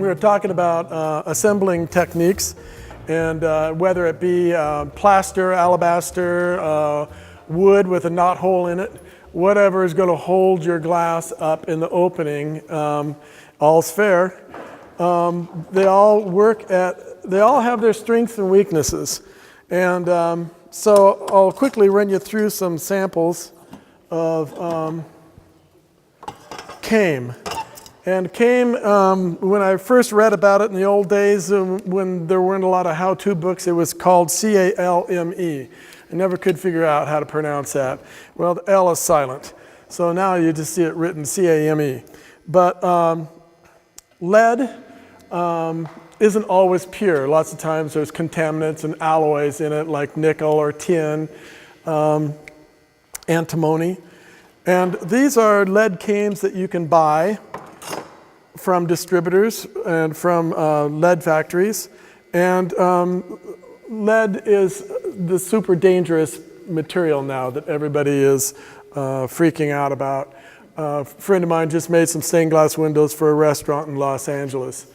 were talking about assembling techniques, and whether it be plaster, alabaster, wood with a knot hole in it, whatever is going to hold your glass up in the opening, all's fair. They all have their strengths and weaknesses. And so I'll quickly run you through some samples of CAME. And CAME, when I first read about it in the old days, when there weren't a lot of how-to books, it was called C-A-L-M-E. I never could figure out how to pronounce that. Well, the L is silent. So now you just see it written C-A-M-E. But lead isn't always pure. Lots of times there's contaminants and alloys in it, like nickel or tin, antimony. And these are lead CAMEs that you can buy from distributors and from lead factories. And lead is the super dangerous material now that everybody is freaking out about. A friend of mine just made some stained glass windows for a restaurant in Los Angeles,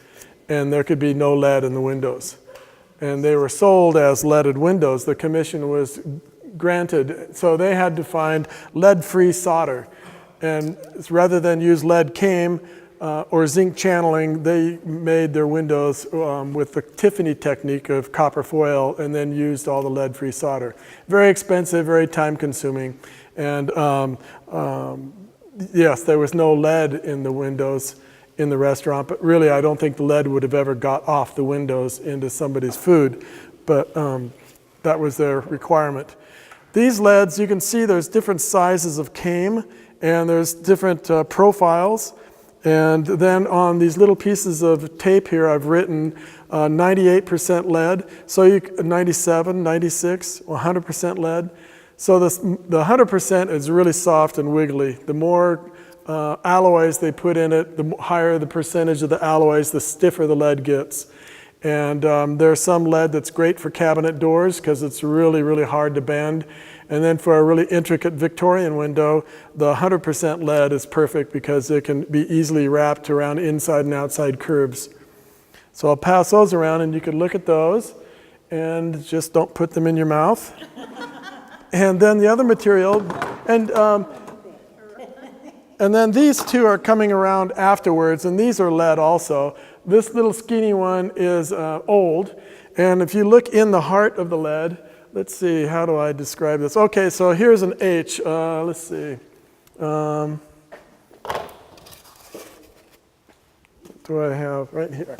and there could be no lead in the windows. And they were sold as leaded windows. The commission was granted, so they had to find lead-free solder. And rather than use lead CAME or zinc channeling, they made their windows with the Tiffany technique of copper foil and then used all the lead-free solder. Very expensive, very time-consuming. And yes, there was no lead in the windows in the restaurant, but really I don't think the lead would have ever got off the windows into somebody's food, but that was their requirement. These leads, you can see there's different sizes of CAME, and there's different profiles. And then on these little pieces of tape here, I've written 98% lead, so 97, 96, 100% lead. So the 100% is really soft and wiggly. The more alloys they put in it, the higher the percentage of the alloys, the stiffer the lead gets. And there's some lead that's great for cabinet doors because it's really, really hard to bend. And then for a really intricate Victorian window, the 100% lead is perfect because it can be easily wrapped around inside and outside curves. So I'll pass those around and you can look at those and just don't put them in your mouth. And then the other material, and then these two are coming around afterwards, and these are lead also. This little skinny one is old, and if you look in the heart of the lead, let's see, how do I describe this? Okay, so here's an H. Let's see. What do I have right here?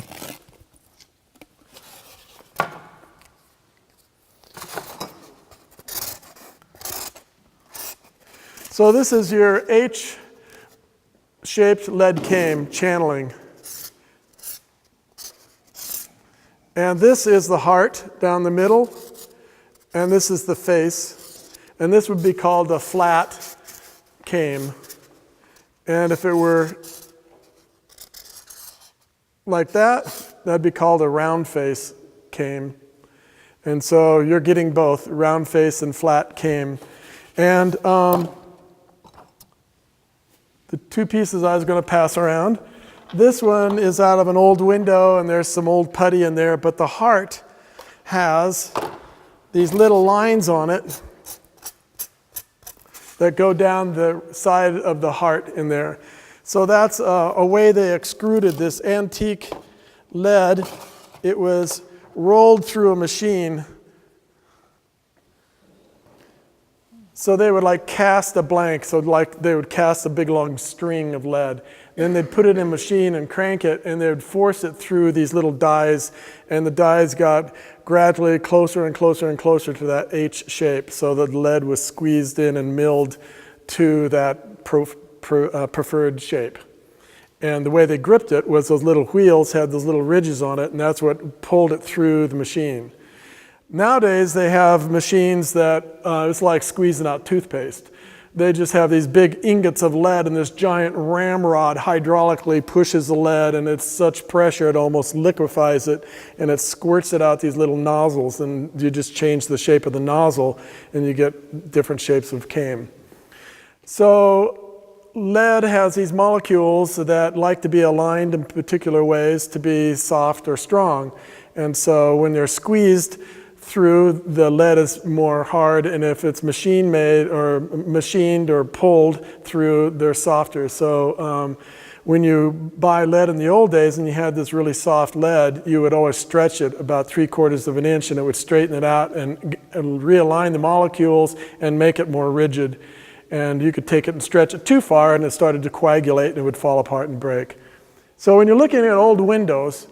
So this is your H-shaped lead CAME channeling. And this is the heart down the middle. And this is the face, and this would be called a flat CAME. And if it were like that, that'd be called a round face CAME. And so you're getting both round face and flat CAME. And the two pieces I was going to pass around, this one is out of an old window, and there's some old putty in there, but the heart has these little lines on it that go down the side of the heart in there. So that's a way they extruded this antique lead. It was rolled through a machine. So they would like cast a blank, so like they would cast a big long string of lead. Then they'd put it in a machine and crank it, and they would force it through these little dies, and the dies got gradually closer and closer and closer to that H shape, so the lead was squeezed in and milled to that preferred shape. And the way they gripped it was those little wheels had those little ridges on it, and that's what pulled it through the machine. Nowadays, they have machines that it's like squeezing out toothpaste. They just have these big ingots of lead, and this giant ramrod hydraulically pushes the lead, and it's such pressure it almost liquefies it, and it squirts it out these little nozzles, and you just change the shape of the nozzle, and you get different shapes of CAME. So lead has these molecules that like to be aligned in particular ways to be soft or strong. And so when they're squeezed through, the lead is more hard, and if it's machine made or machined or pulled through, they're softer. So when you buy lead in the old days and you had this really soft lead, you would always stretch it about 3/4 of an inch, and it would straighten it out and realign the molecules and make it more rigid. And you could take it and stretch it too far, and it started to coagulate and it would fall apart and break. So when you're looking at old windows,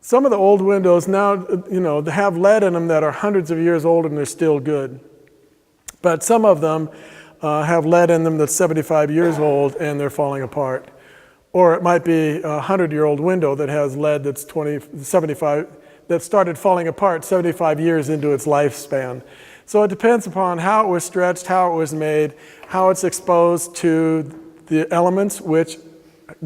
some of the old windows now, they have lead in them that are hundreds of years old and they're still good. But some of them have lead in them that's 75 years old and they're falling apart. Or it might be a 100-year-old window that has lead that's 75, that started falling apart 75 years into its lifespan. So it depends upon how it was stretched, how it was made, how it's exposed to the elements, which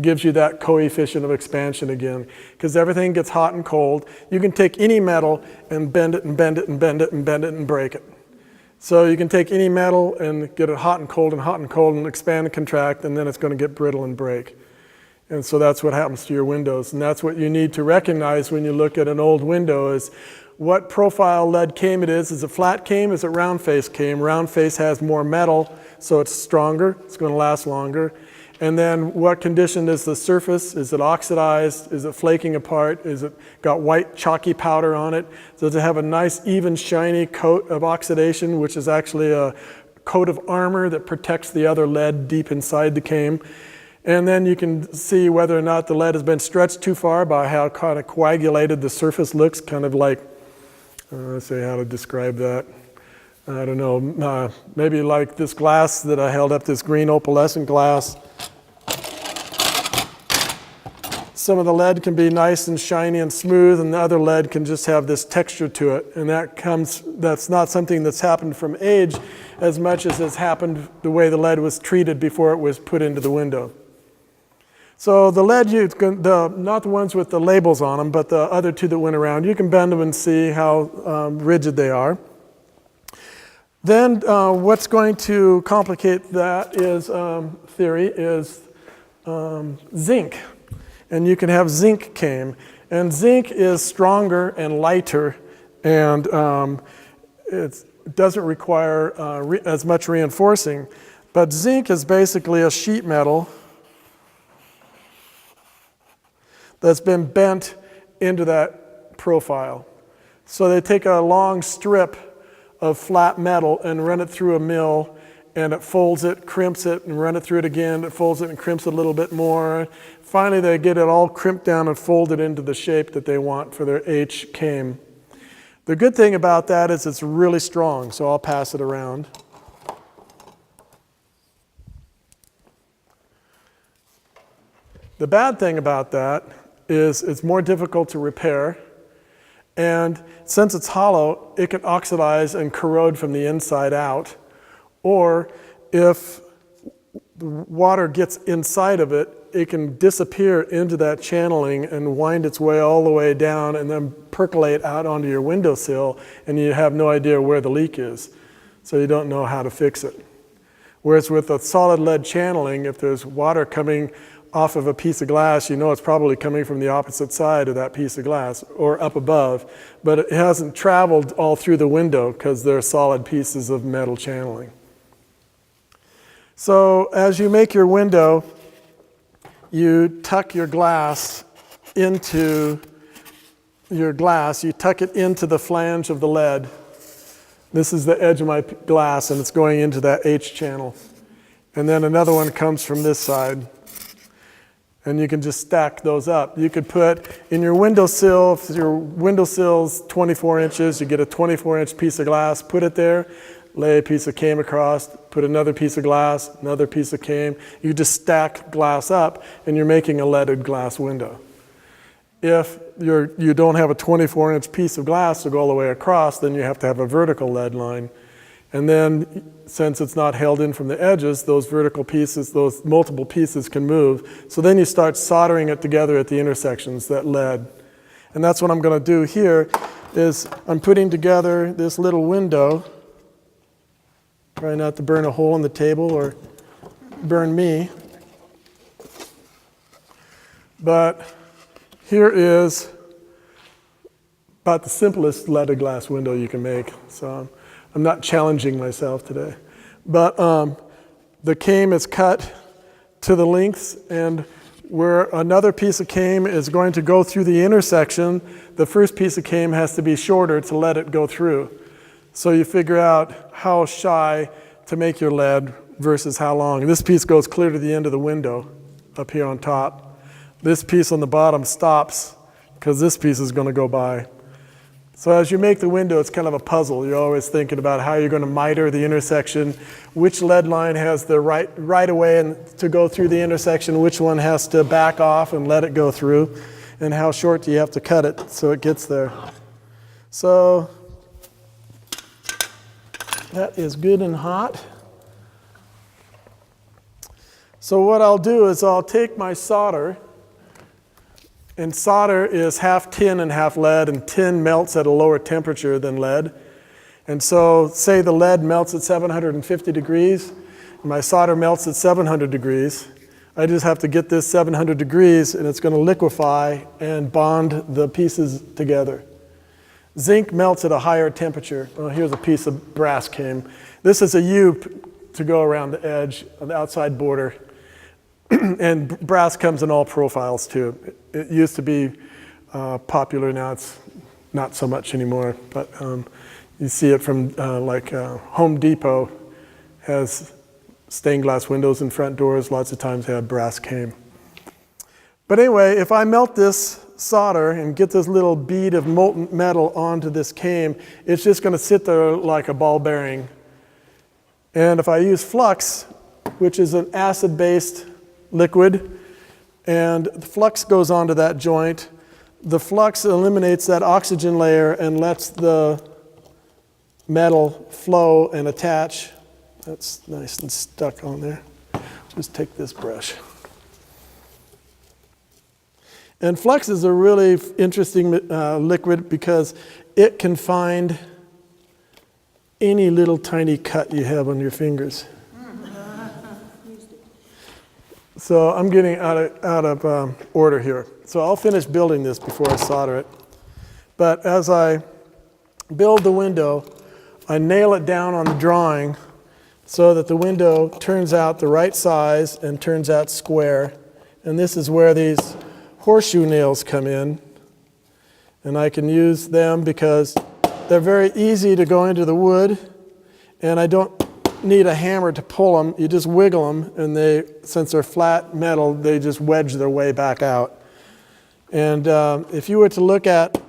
gives you that coefficient of expansion again, because everything gets hot and cold. You can take any metal and bend it and bend it and bend it and bend it and break it. So you can take any metal and get it hot and cold and hot and cold and expand and contract, and then it's going to get brittle and break. And so that's what happens to your windows. And that's what you need to recognize when you look at an old window is what profile lead came it is. Is it flat came? Is it round face came? Round face has more metal, so it's stronger. It's going to last longer. And then what condition is the surface? Is it oxidized? Is it flaking apart? Is it got white chalky powder on it? Does it have a nice even shiny coat of oxidation, which is actually a coat of armor that protects the other lead deep inside the cane? And then you can see whether or not the lead has been stretched too far by how kind of coagulated the surface looks, kind of like, let's see how to describe that. I don't know, maybe like this glass that I held up, this green opalescent glass. Some of the lead can be nice and shiny and smooth, and the other lead can just have this texture to it. And that's not something that's happened from age as much as it's happened the way the lead was treated before it was put into the window. So the lead, not the ones with the labels on them, but the other two that went around, you can bend them and see how rigid they are. Then what's going to complicate that is zinc. And you can have zinc cane. And zinc is stronger and lighter, and it doesn't require as much reinforcing. But zinc is basically a sheet metal that's been bent into that profile. So they take a long strip of flat metal and run it through a mill, and it folds it, crimps it, and run it through it again. It folds it and crimps it a little bit more. Finally, they get it all crimped down and folded into the shape that they want for their H cane. The good thing about that is it's really strong, so I'll pass it around. The bad thing about that is it's more difficult to repair, and since it's hollow, it can oxidize and corrode from the inside out. Or if the water gets inside of it, it can disappear into that channeling and wind its way all the way down and then percolate out onto your windowsill, and you have no idea where the leak is. So you don't know how to fix it. Whereas with a solid lead channeling, if there's water coming off of a piece of glass, you know it's probably coming from the opposite side of that piece of glass or up above, but it hasn't traveled all through the window because they're solid pieces of metal channeling. So as you make your window, you tuck your glass into your glass, you tuck it into the flange of the lead. This is the edge of my glass, and it's going into that H channel. And then another one comes from this side. And you can just stack those up. You could put in your windowsill, if your windowsill's 24 inches, you get a 24-inch piece of glass, put it there, lay a piece of cane across, put another piece of glass, another piece of cane. You just stack glass up, and you're making a leaded glass window. If you don't have a 24-inch piece of glass to go all the way across, then you have to have a vertical lead line. And then, since it's not held in from the edges, those vertical pieces, those multiple pieces can move. So then you start soldering it together at the intersections, that lead. And that's what I'm going to do here, is I'm putting together this little window. Try not to burn a hole in the table or burn me. But here is about the simplest leaded glass window you can make. So I'm not challenging myself today. But the cane is cut to the lengths, and where another piece of cane is going to go through the intersection, the first piece of cane has to be shorter to let it go through. So you figure out how shy to make your lead versus how long. This piece goes clear to the end of the window up here on top. This piece on the bottom stops because this piece is going to go by. So as you make the window, it's kind of a puzzle. You're always thinking about how you're going to miter the intersection, which lead line has the right of way and to go through the intersection, which one has to back off and let it go through, and how short do you have to cut it so it gets there. So that is good and hot. So what I'll do is I'll take my solder, and solder is half tin and half lead, and tin melts at a lower temperature than lead. And so say the lead melts at 750 degrees, and my solder melts at 700 degrees. I just have to get this 700 degrees, and it's going to liquefy and bond the pieces together. Zinc melts at a higher temperature. Well, here's a piece of brass cane. This is a U to go around the edge of the outside border. And brass comes in all profiles too. It used to be popular, now it's not so much anymore. But you see it from Home Depot has stained glass windows and front doors. Lots of times they have brass cane. But anyway, if I melt this solder and get this little bead of molten metal onto this cane, it's just going to sit there like a ball bearing. And if I use flux, which is an acid-based liquid, and the flux goes onto that joint, the flux eliminates that oxygen layer and lets the metal flow and attach. That's nice and stuck on there. Just take this brush. And flux is a really interesting liquid because it can find any little tiny cut you have on your fingers. So I'm getting out of order here. So I'll finish building this before I solder it. But as I build the window, I nail it down on the drawing so that the window turns out the right size and turns out square. And this is where these horseshoe nails come in. And I can use them because they're very easy to go into the wood, and I don't need a hammer to pull them. You just wiggle them, and they, since they're flat metal, they just wedge their way back out. And if you were to look at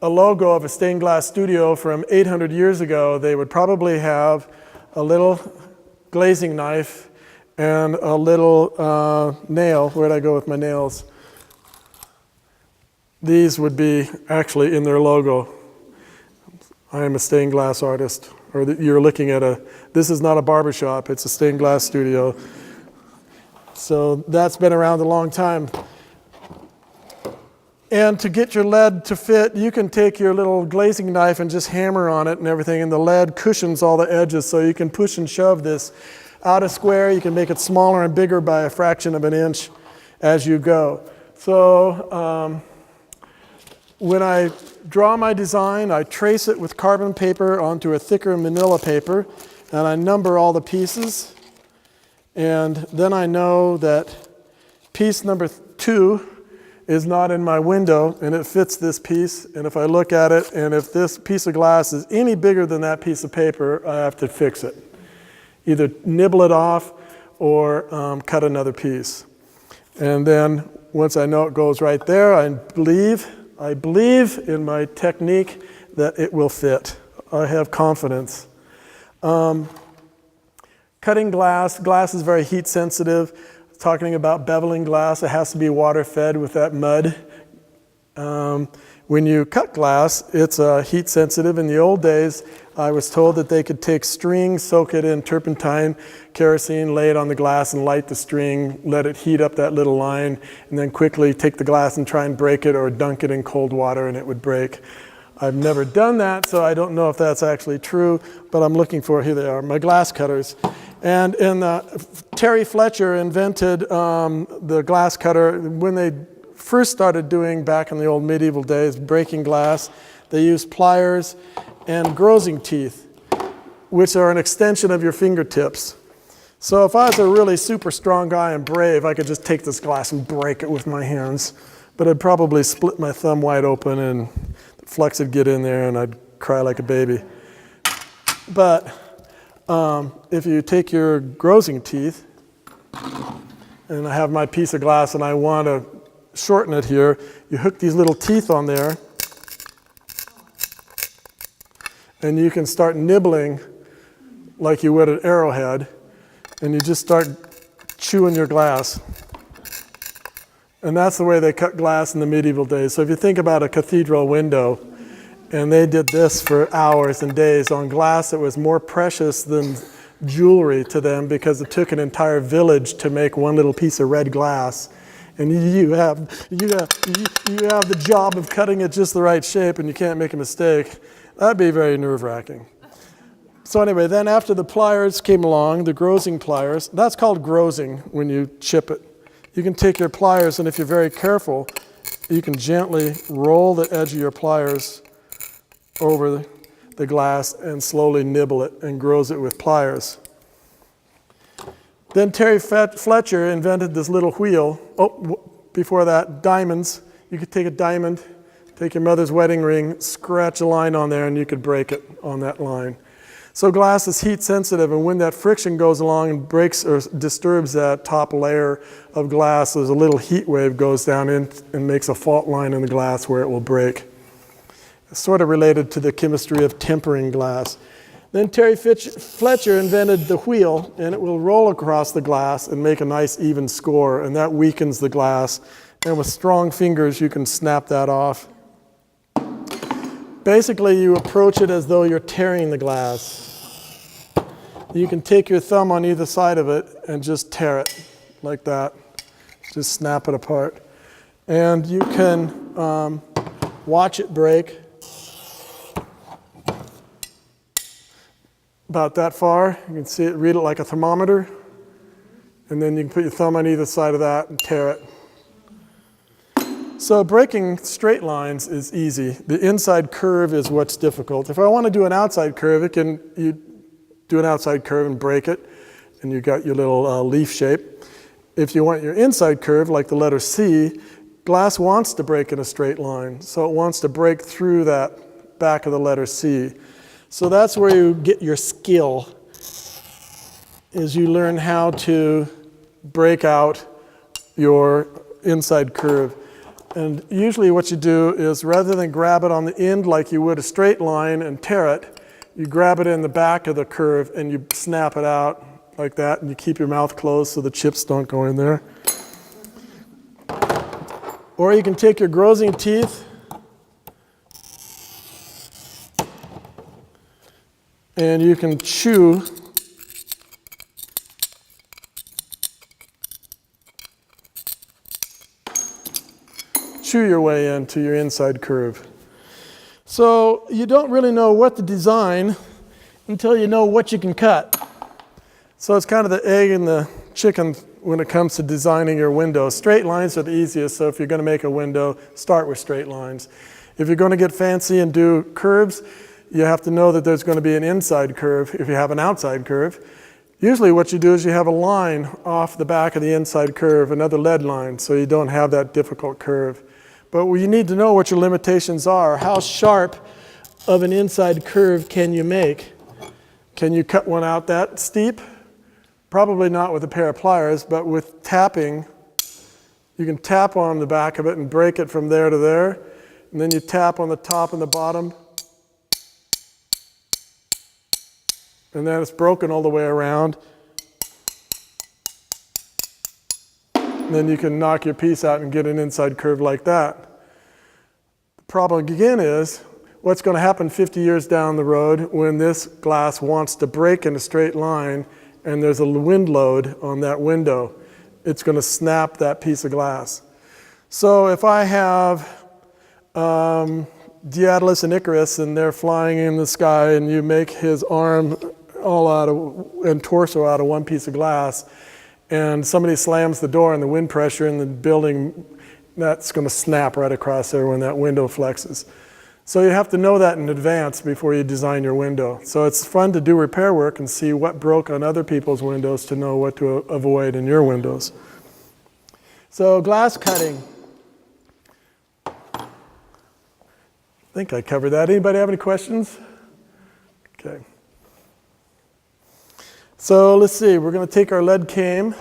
a logo of a stained glass studio from 800 years ago, they would probably have a little glazing knife and a little nail. Where'd I go with my nails? These would be actually in their logo. I am a stained glass artist. Or you're looking at this is not a barbershop, it's a stained glass studio. So that's been around a long time. And to get your lead to fit, you can take your little glazing knife and just hammer on it and everything, and the lead cushions all the edges, so you can push and shove this out a square. You can make it smaller and bigger by a fraction of an inch as you go. So when I draw my design, I trace it with carbon paper onto a thicker manila paper, and I number all the pieces. And then I know that piece number 2 is not in my window, and it fits this piece. And if I look at it, and if this piece of glass is any bigger than that piece of paper, I have to fix it. Either nibble it off or cut another piece. And then once I know it goes right there, I believe in my technique that it will fit. I have confidence. Cutting glass is very heat sensitive. Talking about beveling glass, it has to be water fed with that mud. When you cut glass, it's heat sensitive. In the old days, I was told that they could take string, soak it in turpentine, kerosene, lay it on the glass and light the string, let it heat up that little line, and then quickly take the glass and try and break it or dunk it in cold water and it would break. I've never done that, so I don't know if that's actually true, but I'm looking for, here they are, my glass cutters. And Terry Fletcher invented the glass cutter. When they first started doing, back in the old medieval days, breaking glass, they used pliers and grozing teeth, which are an extension of your fingertips. So if I was a really super strong guy and brave, I could just take this glass and break it with my hands. But I'd probably split my thumb wide open and the flux would get in there and I'd cry like a baby. But if you take your grozing teeth, and I have my piece of glass and I want to shorten it here, you hook these little teeth on there and you can start nibbling like you would an arrowhead, and you just start chewing your glass. And that's the way they cut glass in the medieval days. So if you think about a cathedral window, and they did this for hours and days on glass that was more precious than jewelry to them, because it took an entire village to make one little piece of red glass. And you have the job of cutting it just the right shape, and you can't make a mistake. That'd be very nerve-wracking. So anyway, then after the pliers came along, the grozing pliers, that's called grozing when you chip it. You can take your pliers, and if you're very careful, you can gently roll the edge of your pliers over the glass and slowly nibble it and groze it with pliers. Then Terry Fletcher invented this little wheel. Oh, before that, diamonds. You could take a diamond, take your mother's wedding ring, scratch a line on there, and you could break it on that line. So glass is heat sensitive, and when that friction goes along and breaks or disturbs that top layer of glass, there's a little heat wave goes down in and makes a fault line in the glass where it will break. It's sort of related to the chemistry of tempering glass. Then Terry Fletcher invented the wheel, and it will roll across the glass and make a nice even score, and that weakens the glass. And with strong fingers, you can snap that off. Basically, you approach it as though you're tearing the glass. You can take your thumb on either side of it and just tear it like that. Just snap it apart. And you can watch it break about that far. You can see it, read it like a thermometer. And then you can put your thumb on either side of that and tear it. So breaking straight lines is easy. The inside curve is what's difficult. If I want to do an outside curve, you do an outside curve and break it, and you got your little leaf shape. If you want your inside curve, like the letter C, glass wants to break in a straight line, so it wants to break through that back of the letter C. So that's where you get your skill, is you learn how to break out your inside curve. And usually what you do is, rather than grab it on the end like you would a straight line and tear it, you grab it in the back of the curve and you snap it out like that, and you keep your mouth closed so the chips don't go in there. Or you can take your grozing teeth and you can chew your way into your inside curve. So you don't really know what to design until you know what you can cut. So it's kind of the egg and the chicken when it comes to designing your window. Straight lines are the easiest, so if you're going to make a window, start with straight lines. If you're going to get fancy and do curves, you have to know that there's going to be an inside curve if you have an outside curve. Usually what you do is you have a line off the back of the inside curve, another lead line, so you don't have that difficult curve. But you need to know what your limitations are. How sharp of an inside curve can you make? Can you cut one out that steep? Probably not with a pair of pliers, but with tapping, you can tap on the back of it and break it from there to there. And then you tap on the top and the bottom. And then it's broken all the way around. And then you can knock your piece out and get an inside curve like that. The problem again is, what's going to happen 50 years down the road when this glass wants to break in a straight line and there's a wind load on that window? It's going to snap that piece of glass. So if I have Daedalus and Icarus, and they're flying in the sky, and you make his arm all out of, and torso out of one piece of glass, and somebody slams the door, and the wind pressure in the building, that's going to snap right across there when that window flexes. So you have to know that in advance before you design your window. So it's fun to do repair work and see what broke on other people's windows to know what to avoid in your windows. So glass cutting. I think I covered that. Anybody have any questions? Okay. So let's see, we're going to take our lead came,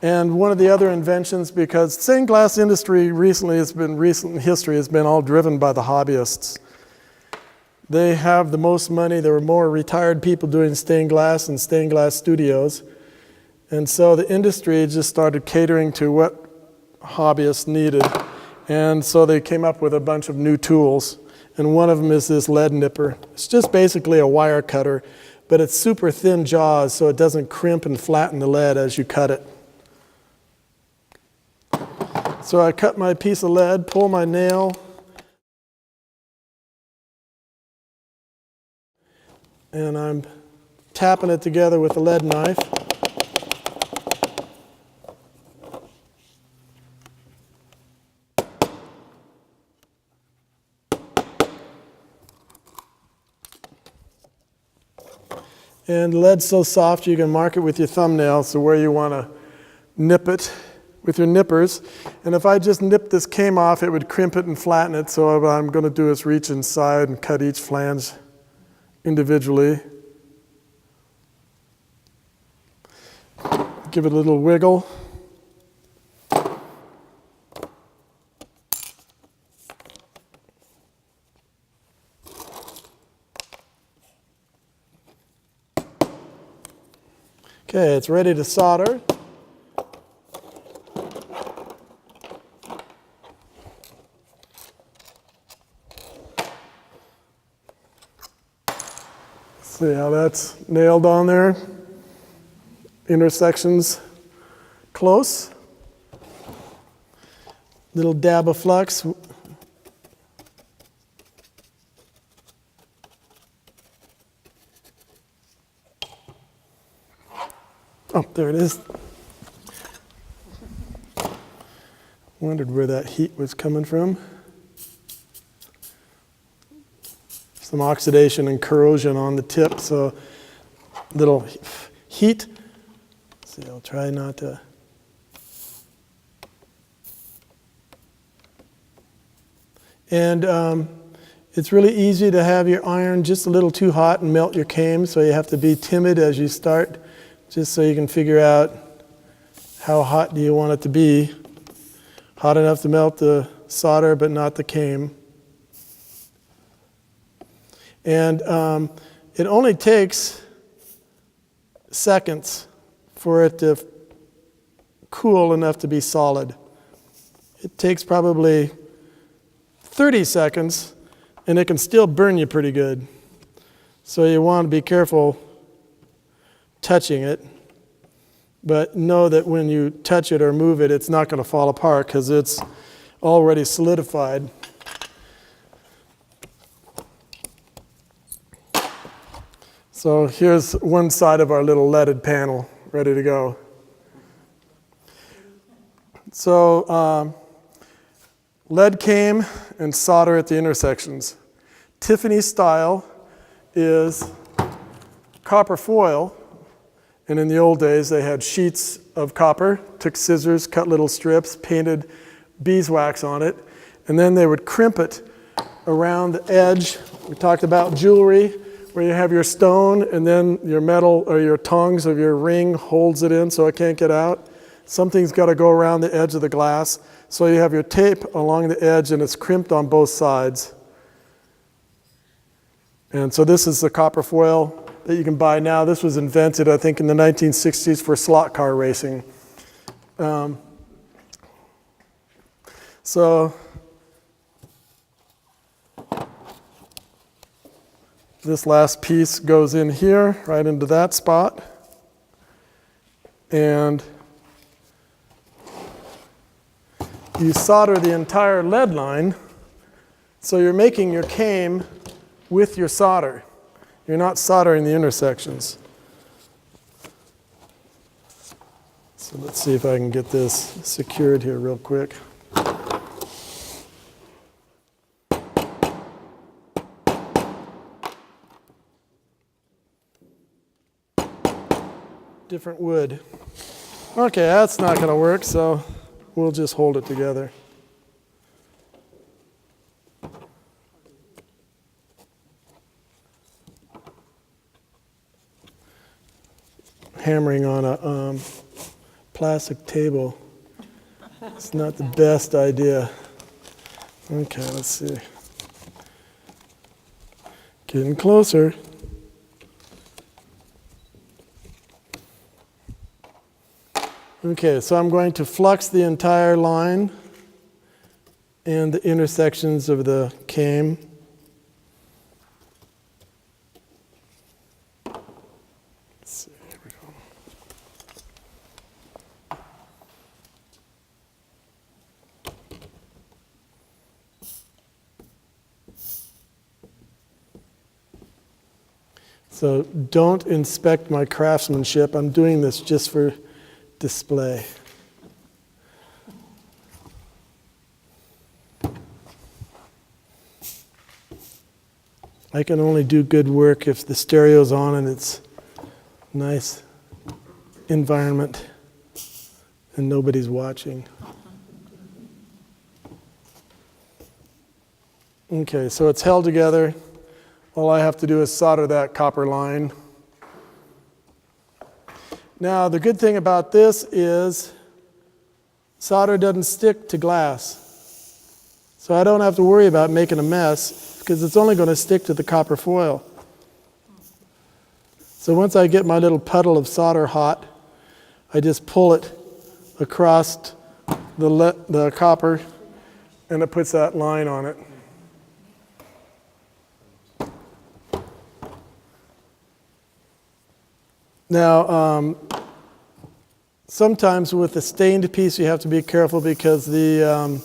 and one of the other inventions, because stained glass industry recent history has been all driven by the hobbyists. They have the most money. There were more retired people doing stained glass and stained glass studios. And so the industry just started catering to what hobbyists needed. And so they came up with a bunch of new tools. And one of them is this lead nipper. It's just basically a wire cutter, but it's super thin jaws so it doesn't crimp and flatten the lead as you cut it. So I cut my piece of lead, pull my nail, and I'm tapping it together with a lead knife. And lead's so soft you can mark it with your thumbnail, so where you want to nip it with your nippers. And if I just nip this cane off, it would crimp it and flatten it. So what I'm going to do is reach inside and cut each flange individually. Give it a little wiggle. Okay, it's ready to solder. See how that's nailed on there? Intersections close. Little dab of flux. Oh, there it is. Wondered where that heat was coming from. Some oxidation and corrosion on the tip, so little heat. See, I'll try not to. And it's really easy to have your iron just a little too hot and melt your cane, so you have to be timid as you start, just so you can figure out how hot do you want it to be. Hot enough to melt the solder, but not the cane. And it only takes seconds for it to cool enough to be solid. It takes probably 30 seconds, and it can still burn you pretty good. So you want to be careful touching it, but know that when you touch it or move it, it's not going to fall apart because it's already solidified. So here's one side of our little leaded panel ready to go. So lead came and solder at the intersections. Tiffany style is copper foil, and in the old days they had sheets of copper, took scissors, cut little strips, painted beeswax on it, and then they would crimp it around the edge. We talked about jewelry, where you have your stone and then your metal or your tongs of your ring holds it in so it can't get out. Something's got to go around the edge of the glass. So you have your tape along the edge and it's crimped on both sides. And so this is the copper foil that you can buy now. This was invented, I think, in the 1960s for slot car racing. So this last piece goes in here, right into that spot. And you solder the entire lead line So you're making your came with your solder. You're not soldering the intersections. So let's see if I can get this secured here real quick. Different wood. Okay, that's not going to work, so we'll just hold it together. Hammering on a plastic table. It's not the best idea. Okay, let's see. Getting closer. Okay, so I'm going to flux the entire line and the intersections of the came. Let's see, here we go. So don't inspect my craftsmanship. I'm doing this just for display. I can only do good work if the stereo's on and it's nice environment and nobody's watching. Okay, so it's held together. All I have to do is solder that copper line. Now, the good thing about this is solder doesn't stick to glass. So I don't have to worry about making a mess because it's only going to stick to the copper foil. So once I get my little puddle of solder hot, I just pull it across the copper and it puts that line on it. Now, sometimes with a stained piece you have to be careful because the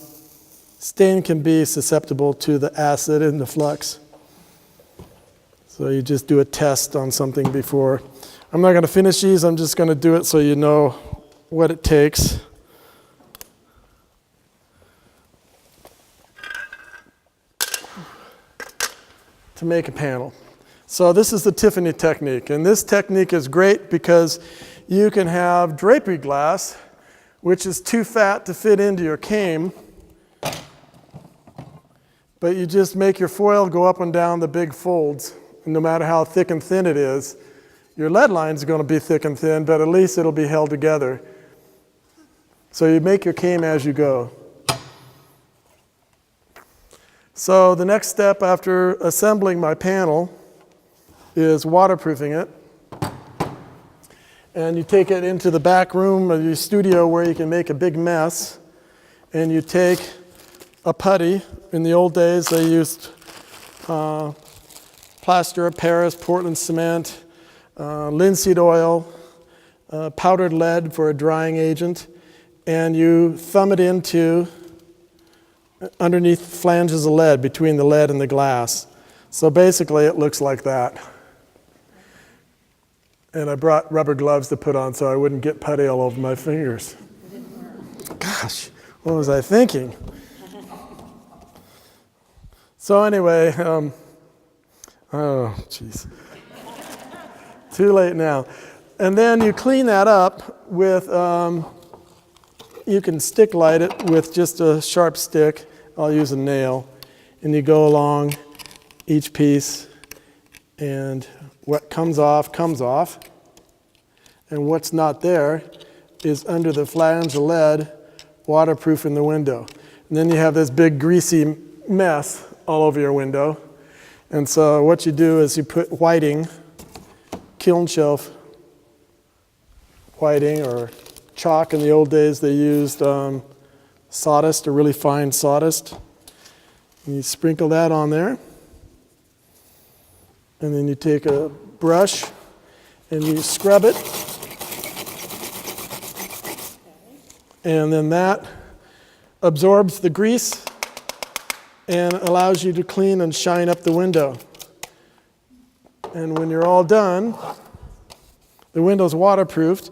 stain can be susceptible to the acid in the flux. So you just do a test on something before. I'm not going to finish these, I'm just going to do it so you know what it takes. To make a panel. So this is the Tiffany technique, and this technique is great because you can have drapery glass, which is too fat to fit into your came, but you just make your foil go up and down the big folds, and no matter how thick and thin it is. Your lead line is going to be thick and thin, but at least it'll be held together. So you make your came as you go. So the next step after assembling my panel is waterproofing it. And you take it into the back room of your studio where you can make a big mess. And you take a putty. In the old days, they used plaster of Paris, Portland cement, linseed oil, powdered lead for a drying agent. And you thumb it into underneath flanges of lead, between the lead and the glass. So basically, it looks like that. And I brought rubber gloves to put on so I wouldn't get putty all over my fingers. Gosh, what was I thinking? So anyway, oh, jeez. Too late now. And then you clean that up with, you can stick light it with just a sharp stick. I'll use a nail. And you go along each piece, and what comes off, comes off. And what's not there is under the flange of lead, waterproofing the window. And then you have this big greasy mess all over your window. And so what you do is you put whiting, kiln shelf whiting, or chalk. In the old days they used sawdust, a really fine sawdust. And you sprinkle that on there. And then you take a brush and you scrub it. And then that absorbs the grease and allows you to clean and shine up the window. And when you're all done, the window's waterproofed,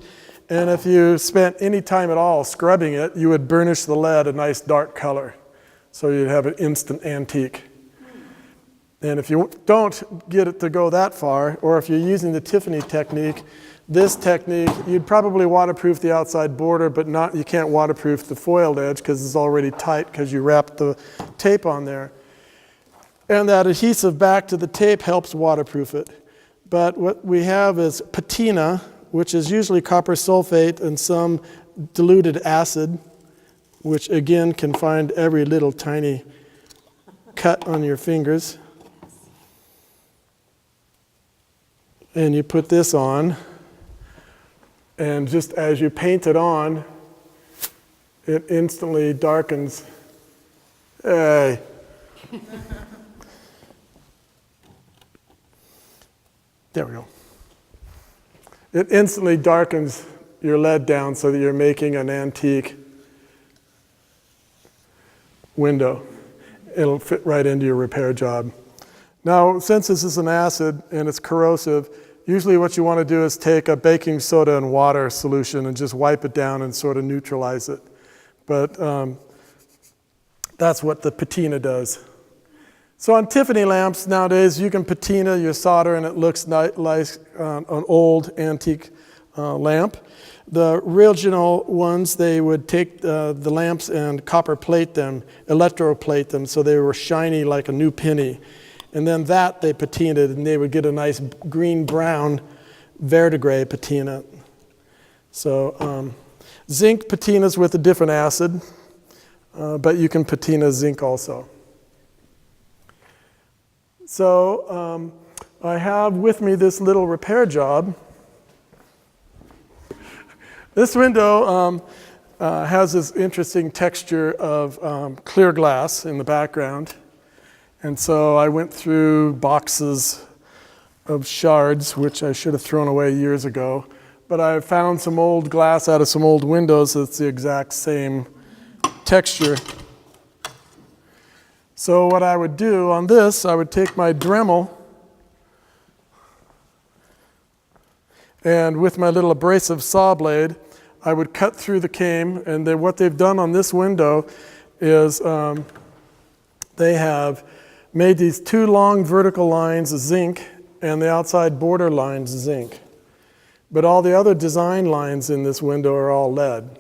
and if you spent any time at all scrubbing it, you would burnish the lead a nice dark color. So you'd have an instant antique. And if you don't get it to go that far, or if you're using the Tiffany technique, this technique, you'd probably waterproof the outside border, but you can't waterproof the foiled edge because it's already tight because you wrapped the tape on there. And that adhesive back to the tape helps waterproof it. But what we have is patina, which is usually copper sulfate and some diluted acid, which again can find every little tiny cut on your fingers. And you put this on, and just as you paint it on, it instantly darkens. Hey. There we go. It instantly darkens your lead down so that you're making an antique window. It'll fit right into your repair job. Now, since this is an acid and it's corrosive, usually what you want to do is take a baking soda and water solution and just wipe it down and sort of neutralize it. But that's what the patina does. So on Tiffany lamps nowadays, you can patina your solder and it looks like an old antique lamp. The original ones, they would take the lamps and copper plate them, electroplate them, so they were shiny like a new penny. And then that they patinaed, and they would get a nice green-brown verdigris patina. So zinc patinas with a different acid, but you can patina zinc also. So I have with me this little repair job. This window has this interesting texture of clear glass in the background. And so I went through boxes of shards, which I should have thrown away years ago. But I found some old glass out of some old windows that's the exact same texture. So what I would do on this, I would take my Dremel, and with my little abrasive saw blade, I would cut through the cane. And what they've done on this window is they have made these two long vertical lines of zinc and the outside border lines zinc. But all the other design lines in this window are all lead.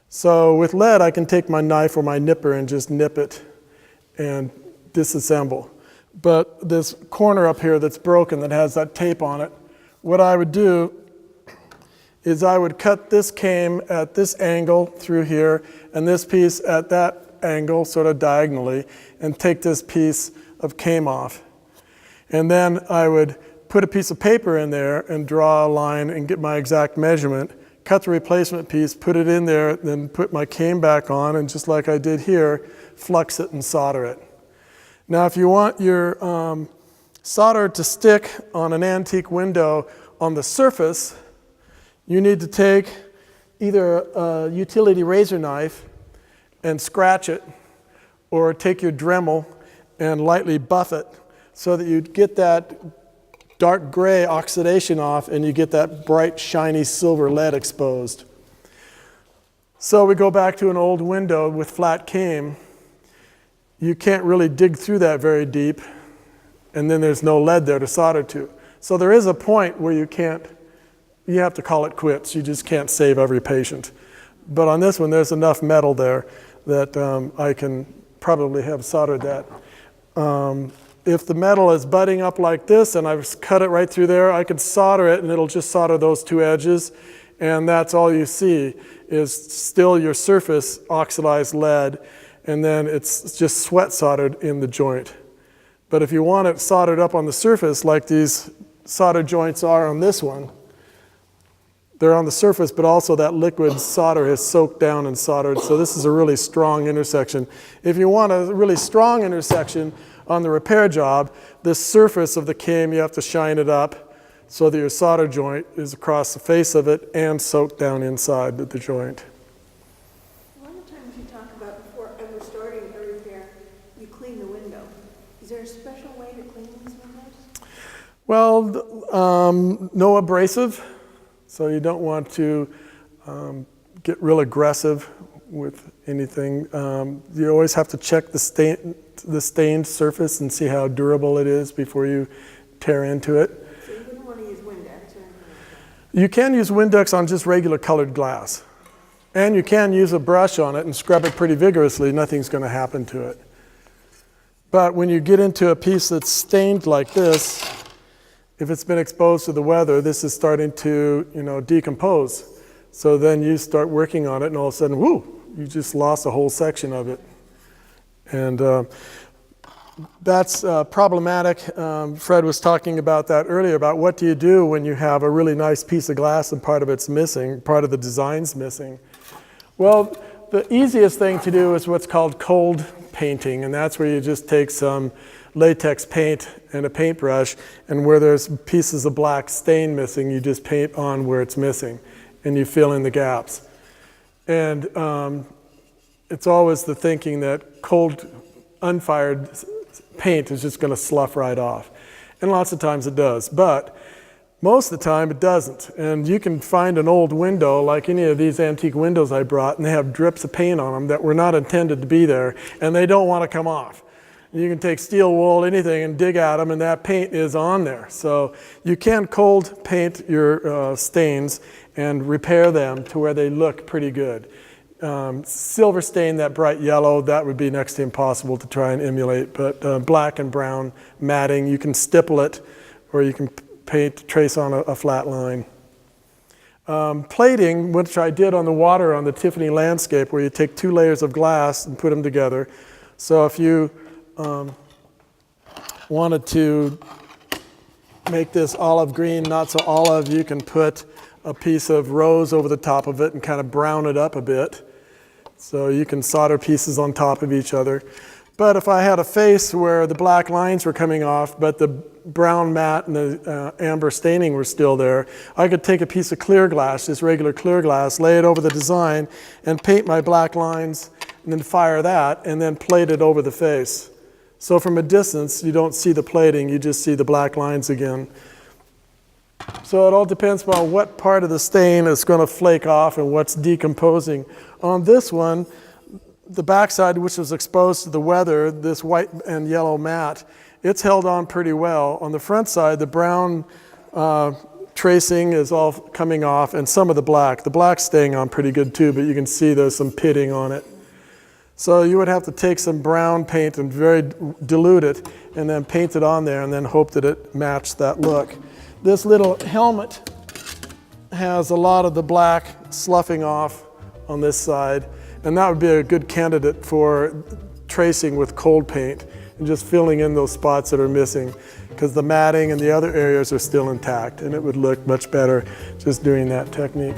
So with lead, I can take my knife or my nipper and just nip it and disassemble. But this corner up here that's broken that has that tape on it, what I would do is I would cut this cane at this angle through here and this piece at that angle, sort of diagonally, and take this piece of cane off. And then I would put a piece of paper in there and draw a line and get my exact measurement, cut the replacement piece, put it in there, then put my cane back on, and just like I did here, flux it and solder it. Now if you want your solder to stick on an antique window on the surface, you need to take either a utility razor knife and scratch it, or take your Dremel and lightly buff it so that you get that dark gray oxidation off and you get that bright, shiny silver lead exposed. So we go back to an old window with flat cane. You can't really dig through that very deep, and then there's no lead there to solder to. So there is a point where you have to call it quits. You just can't save every patient. But on this one, there's enough metal there that I can probably have soldered that. If the metal is butting up like this and I've cut it right through there, I could solder it and it'll just solder those two edges, and that's all you see is still your surface oxidized lead, and then it's just sweat soldered in the joint. But if you want it soldered up on the surface like these solder joints are on this one, they're on the surface, but also that liquid solder has soaked down and soldered, so this is a really strong intersection. If you want a really strong intersection on the repair job, the surface of the cane, you have to shine it up so that your solder joint is across the face of it and soaked down inside the joint. A lot of times you talk about before ever starting a repair, you Well, no abrasive, so you don't want to get real aggressive with anything. You always have to check the stained surface and see how durable it is before you tear into it. So you wouldn't want to use Windex or anything like You can use Windex on just regular colored glass. And you can use a brush on it and scrub it pretty vigorously. Nothing's going to happen to it. But when you get into a piece that's stained like this, if it's been exposed to the weather, this is starting to, decompose. So then you start working on it, and all of a sudden, whoo, you just lost a whole section of it. And that's problematic. Fred was talking about that earlier, about what do you do when you have a really nice piece of glass and part of it's missing, part of the design's missing. Well, the easiest thing to do is what's called cold painting, and that's where you just take some latex paint and a paintbrush, and where there's pieces of black stain missing, you just paint on where it's missing, and you fill in the gaps. And it's always the thinking that cold, unfired paint is just going to slough right off. And lots of times it does, but most of the time it doesn't. And you can find an old window, like any of these antique windows I brought, and they have drips of paint on them that were not intended to be there, and they don't want to come off. You can take steel wool, anything, and dig at them, and that paint is on there. So you can cold paint your stains and repair them to where they look pretty good. Silver stain, that bright yellow, that would be next to impossible to try and emulate, but black and brown matting, you can stipple it, or you can trace on a flat line. Plating, which I did on the water on the Tiffany landscape, where you take 2 layers of glass and put them together. So if you wanted to make this olive green, not so olive, you can put a piece of rose over the top of it and kind of brown it up a bit. So you can solder pieces on top of each other. But if I had a face where the black lines were coming off, but the brown matte and the amber staining were still there, I could take a piece of clear glass, just regular clear glass, lay it over the design, and paint my black lines, and then fire that, and then plate it over the face. So from a distance, you don't see the plating, you just see the black lines again. So it all depends on what part of the stain is going to flake off and what's decomposing. On this one, the backside, which was exposed to the weather, this white and yellow matte, it's held on pretty well. On the front side, the brown tracing is all coming off, and some of the black's staying on pretty good too, but you can see there's some pitting on it. So you would have to take some brown paint and very dilute it, and then paint it on there, and then hope that it matched that look. This little helmet has a lot of the black sloughing off on this side, and that would be a good candidate for tracing with cold paint and just filling in those spots that are missing, because the matting and the other areas are still intact, and it would look much better just doing that technique.